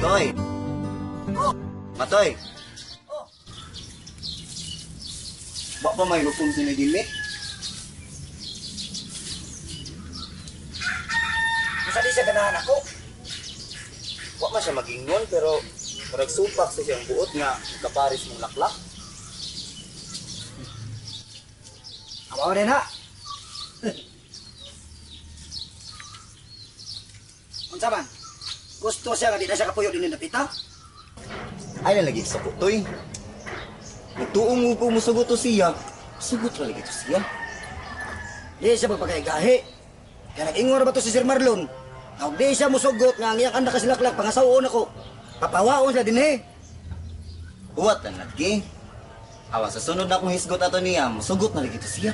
Matoy! Oh! Matoy! Oh! Ba pa may rupong sinigimik? Masa di siya ganahan ako? Wa man siya magingon pero nagsupak sa siyang buot nga kaparis mong laklak. Awa rin ha. Unsa man? Gusto siya nga di na siya kapuyo din na pita? Ay na lagi sa kutoy. Nagtuong ko musugot to siya. Sugot na lagi to siya. Di siya magpagkaigahi. Kaya nag-ingor ba to si Sir Marlon? Ang di siya musugot nga ang iyang anak kasilaklak pangasawoon ako. Papawaon sila din eh. Buwat na lagi. Awa sa sunod na akong hisgot ato niya, musugot na lagi to siya.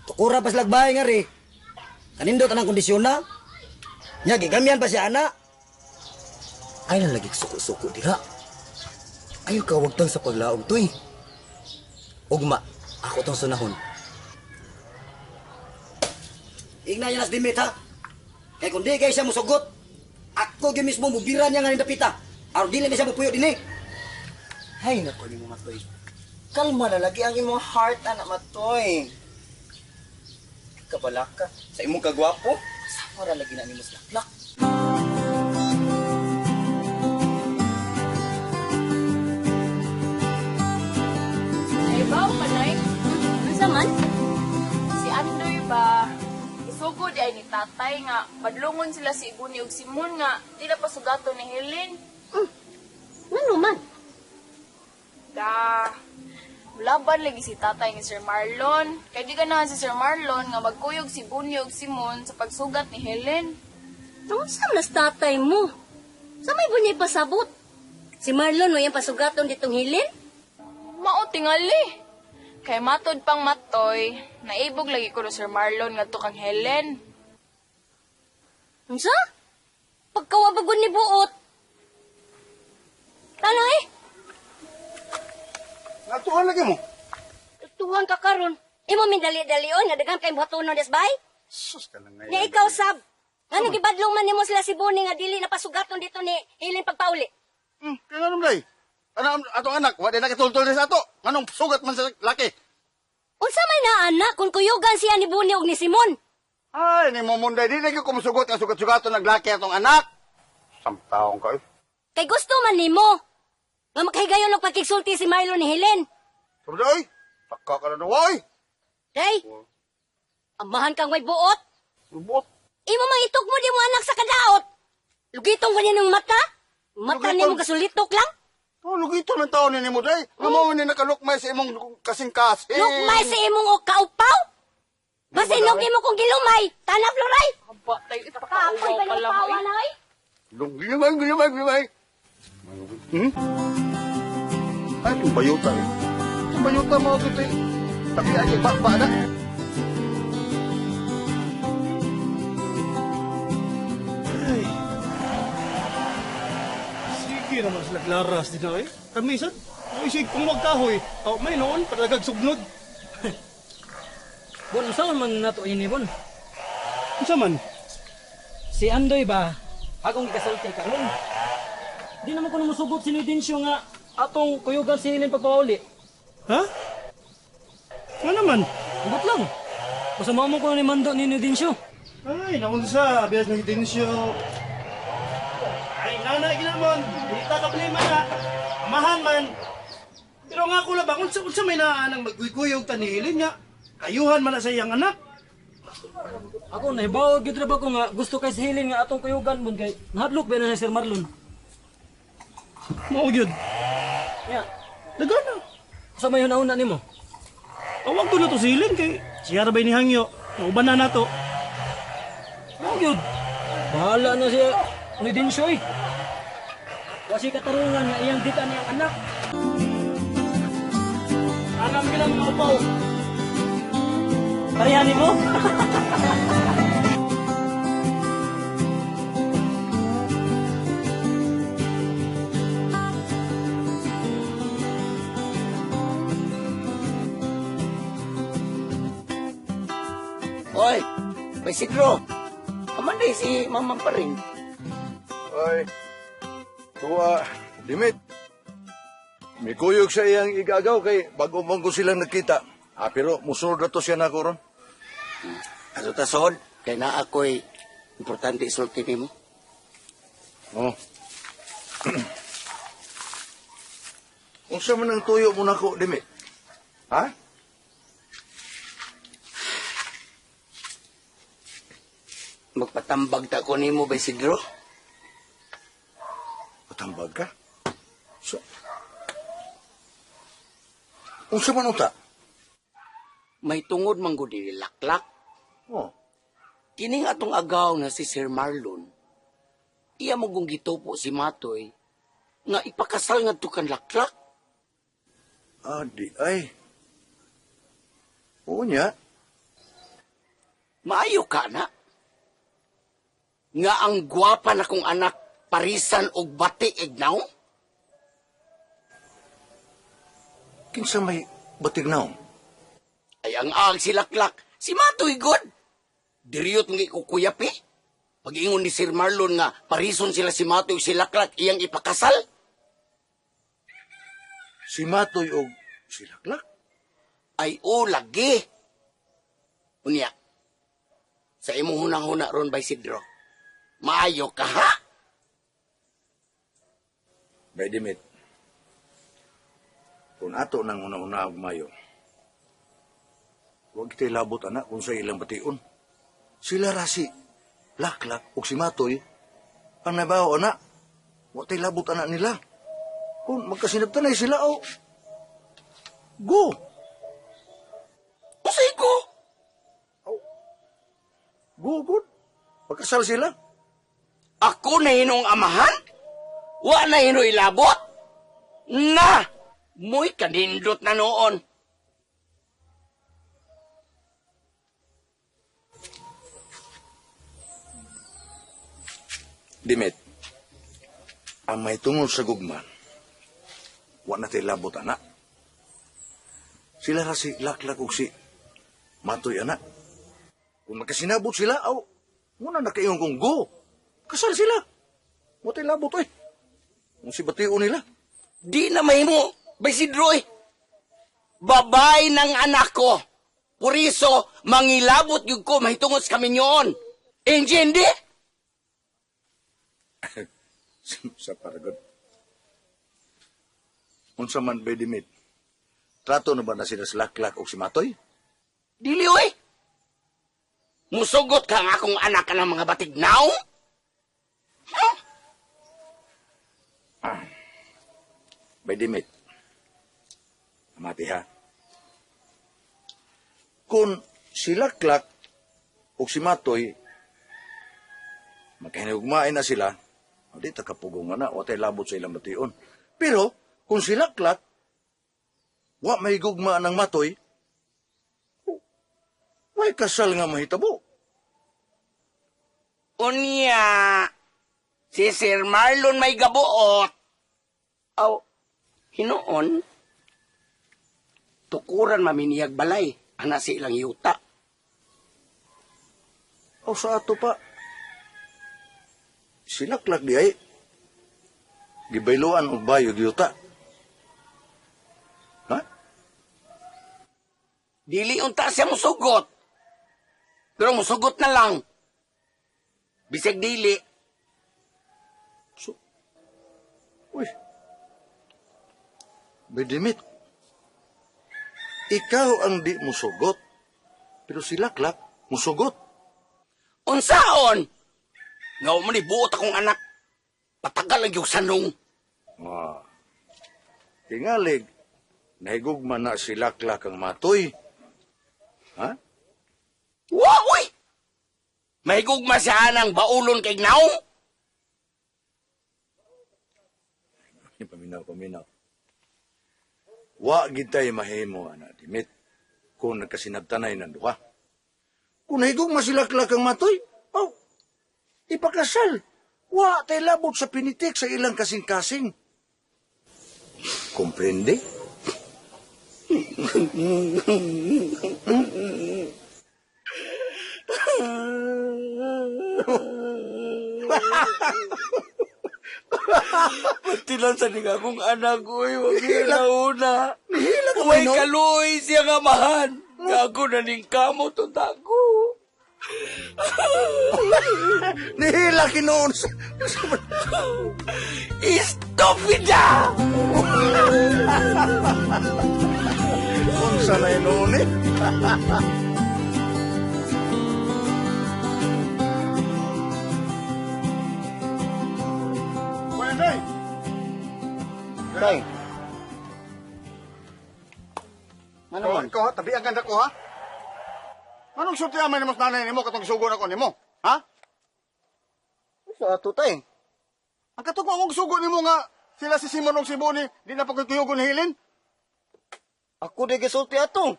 Tukura pa silagbahay nga rin. Kanindot anang kondisyon na. Nya, gigamyan pa siya anak. Ay na lagi suko-suko diha. Ayaw ka wag tang sa paglaog to eh. Ugma, ako tong sunahon. Ingna niya nas dimit ha. Kaya kung di kayo siya musugot, ako yung mismo mubiran niya nga nindapita. Araw dili na siya mapuyo din eh. Hay nako ni mo Matoy. Kalma na lagi ang imong heart anak Matoy. Kabala ka. Sa imong kagwapo, sa para lagi na nimo laklak. Ay ba, panay? Unsa man? Si Andoy ba? Isugod ay ni tatay nga, padlungon sila si Ibuni ug Simon nga, di na pasugato ni Helen. Ngano man? Da, laban lagi si tatay ni Sir Marlon. Kaya di ganahan si Sir Marlon nga magkuyog si Ibuni ug Simon sa pagsugat ni Helen. Unsa man nas tatay mo? Sa may bunyay pasabot? Si Marlon mo yung pasugaton ditong hilin? Mao tingali. Kay matod pang Matoy, naibog lagi ko no Sir Marlon nga to kang Helen. Unsa? Pagkawabagon ni buot. Tanay, Natuhan lagi mo. tuwang ka karon. Imo min dali-dalion nga daghan kay buhatonon des bay? Sus ka lang ngayon. Nga ikaw sab. Ngano gibadlong man nimo sila si Boni nga dili na pasugaton dito ni hilin pagpauli? Kaya nga naman atong anak, wala na katultol sa ato. Anong sugat man sa laki? Unsa may naanak kung kuyugan siya ni Boni ug ni Simon? Ay, ni mo munday. Di na ko kumusugot nga sugat-sugato naglaki atong anak. Samtaong ka eh. Kay gusto man nimo nga makahigayon og pagkigsulti si Marlon ni Helen. Pero day, taka ka na naway. Day, amahan kang may buot. Lubot. Imo mang itok mo di mo anak sa kadaot. Lugitong ko niya ng mata. Mata Lugiton? niya mo kasulitok lang. Oh, lugito ng taon ni mo day. Nga mo ni nakalukmay sa imong kasing-kasing. Lukmay sa imong og kaupaw. Masinog imo kong gilumay. Tanap loray. Aba, tayo Kapoy ipakauwaw ba ka ng lang pawa eh. na ay? Gilumay. Ay, itong bayuta eh. Itong bayuta mo ito eh. Tapi ay ba na. Sige naman sila klaras dito eh. Kamisan, ay sige kung magkahoy. Oh, may noon, padagag sugnod. Bon, saan man nato ini, Bon? Unsa man? Si Andoy ba? Akong ikasulti karon. Di naman ko numusugot si Nidensyo nga atong kuyugan si Helen pagpauli. Ha? Nga naman? Ugot lang. Kasama mo ko ni Mando ni Nidensyo. Ay, naunsa, bias ng itensyo. Ay, nanay ginamon, di takablima na. Amahan man. Pero nga ko lang, unsa may naanang magkuykuyog tanihilin niya. Kayuhan man na sa iyang anak. Ako nahibaw gyud ra ba ko nga gusto kay si Helen nga atong kuyugan mon kay nahadlok ba na si Sir Marlon. Mao gyud. Ya, Dagana. sa may una nimo. Awag ko na to silin kay siya ra ba ni hangyo. Uban na nato. Mao gyud. Bahala na siya Nidensyo eh. Kasi katarungan nga iyang dita niyang anak. Alam ka lang mga upaw. Parehani mo? Hoy, may sidro. Aman day si Mamang pa rin. Ay, So, Dimit, may kuyog sa iyang igagaw kay bago mong ko silang nagkita. Pero musunod na to siya na ko ron. Ato tasod, kay na ako'y importante isulti nimo. Oh. Unsa man ang tuyo mo nako, Dimit? Ha? Magpatambag ta ko nimo ba Isidro? Patambag ka? So, unsa man uta? May tungod man gud dili laklak. Oh. Kining atong agaw na si Sir Marlon, iya mo gong gitupo si Matoy nga ipakasal nga tukan laklak. Di ay. Oo niya. Maayo ka na. Nga ang gwapa na kong anak parisan og bati ignaw? Kinsa may batignaw? Ay ang ag si laklak, si Matoy god. Diriyot nga ikukuyapi. Pag-ingon ni Sir Marlon nga parison sila si Matoy si laklak iyang ipakasal. Si Matoy o si Laklak? Ay o lagi. Unya, sa imong hunang-huna ron ba Isidro? Maayo ka ha? Bay Dimit, kung ato nang una-una og mayo, huwag kita'y labot anak kung sa ilang bation. Sila rasi, Laklak o si Matoy, ang nabaho anak, huwag ta'y labot anak nila. Kung magkasinabtanay sila o, go! Usay ko? Go, good. Pagkasal sila. Ako na hinong amahan? Wa na hino ilabot? Na! Mo'y kanindot na noon. Dimit, ang may tungol sa gugma, wa na tayo labot anak. Sila ra si Laklak ug si Matoy anak. Kung magkasinabot sila, muna na kayong kung go. Kasal sila. Wa tayo labot eh. Kung si batiyo nila. Di na mahimo, ba Isidro eh. Babay ng anak ko. Puriso, mangilabot yung ko, mahitungod sa kami nyoon. Hindi? Sa paragod. Unsa man ba Dimit? Trato na ba na sila sa Laklak o si Matoy? Dili oy. Musugot ka nga akong anak ka ng mga batignaw? Huh? Bay Dimit. Amati ha. Kung si Laklak o si Matoy, magkahinugmain na sila, di takapugong na, o tayo labot sa ilang bation. Pero, kung si Laklak, wa may gugma ng Matoy, may kasal nga mahitabo. Unya, si Sir Marlon may gabuot. Aw, hinoon, tukuran maminiyag balay, ana si ilang yuta. O sa ato pa, si Laklak di ay, gibayloan og bayo yuta. Ha? Dili unta siya musugot. Pero musugot na lang. Bisag dili. Uy, Bedimit, ikaw ang di musugot, pero si Laklak musugot. Unsaon? Ngaw mo ni buot akong anak. Patagal ang yung sanong. Tingalig, nahigugma na si Laklak ang Matoy. Ha? Wow, uy! May gugma siya ng baulon kay Gnaw? Paminaw. Wa gitay mahimo, anak Dimit, kung nagkasinabtanay ng duha. Kung nahigugma si Laklak ang Matoy, ipakasal. Wa tay labot sa pinitik sa ilang kasing-kasing. Komprende? Tilan sa ning akong anak ko, huwag na una. Nihila ka, Huwag Pinoy. kaloy siya nga mahan. Gago na ning kamot ang tago. Nihila kinoon. Estupida! Unsa na yun eh. Well, Day! Tay. Ano man? Ikaw, tabi ang ganda ko, ha? Anong sulti amay ni mas nanay ni mo katong sugo na ko ni mo? Ha? Sa ato, tay. Ang katong akong sugo ni mo nga, sila si Simon o si Boni, di na pagkakuyugo ni Hilin? Ako di gisulti ato.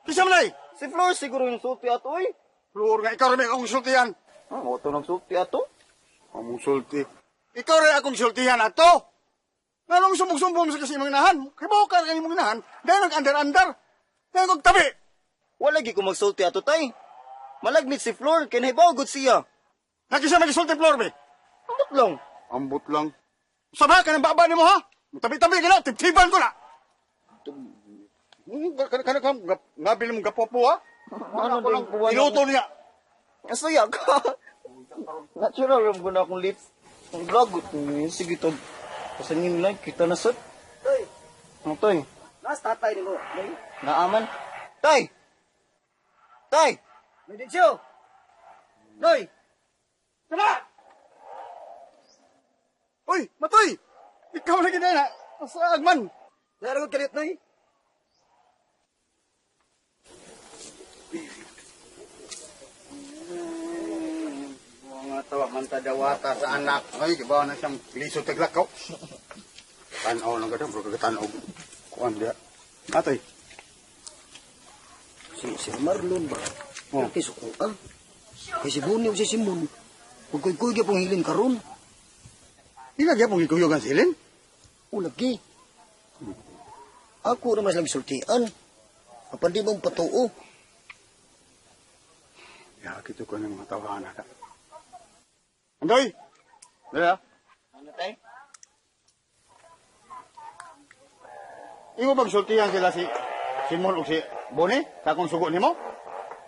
Kisa man ay? Si Flor siguro yung sulti ato, eh. Flor nga, ikaw rin akong sultihan. Ako to nagsulti ato. Among sulti. Ikaw rin akong sultihan ato. Nalong sumbong-sumbong sa kasi mga inahan. Kaya ba ka rin mga inahan? Dahil nag-andar-andar. Dahil kong-tabi. Wala gi ko magsulti ato, tay. Malagnit si Flor, kinahibaw gud siya. Nakisa mag-sulti, Flor, be? Ambot lang. Ambot lang. Sabah ka ng baba ni mo, ha? Tabi-tabi ka na, tibtiban ko na. Ngabil mong gapopo, ha? Ano din buwan? Iluto niya. Asaya ka. Natural ram guna akong lips. Ang blagot ni sige to. Pasangin lang kita na sud. Tay. Ano tay? Nas tatay nimo. Naaman. Tay. Tay. Medisyo. Tay. Tama! Uy, Matoy! Ikaw lagi na sa agman. Naragot kalit nay. Mga tawa man tadawata sa anak. Ay, kibawa na siyang liso taglakaw. Tanaw lang ganda, bro, kagatanog. Kuan dia. Atoy. Si Marlon ba? Oh. Kay sukuan. Kay si Buni o si Simon. Kuy-kuy gyud pong hilin karon. Di lagi pong ikuyugan silin. O lagi. Ako ra mas lang sultian. Apan di mong patuo. Ya, kito ko ng mga tawahan na. Andoy! Daya. Ano tay? Imo bang sultihan sila si Simon o si Boni? Sa akong sugo ni mo?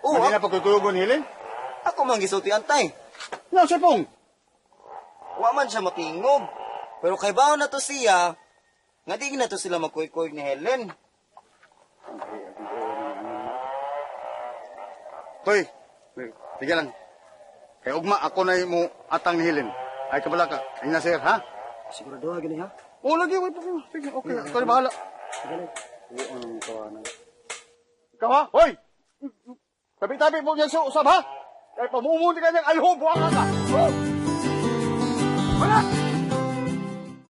Oo. Hindi na pagkukuyugon hilin? Ako man gisultian tay. No, sipong. Wa man siya matingog. Pero kay baon na to siya, nga di na to sila magkuy-kuy ni Helen. Toy, sige lang. Kay ugma, ako na mo atang ni Hilin. Ay, kabala ka. Ay na, sir, ha? Sigurado ha gani ha? Oo, lagi. Wait, sige, okay. Ikaw na bahala. Oo, anong tawanan. Ikaw, ha? Hoy! Tabi-tabi mo yan sa usap, ha? Kaya pamumuti ka niyang alho, buwang ka. Wala!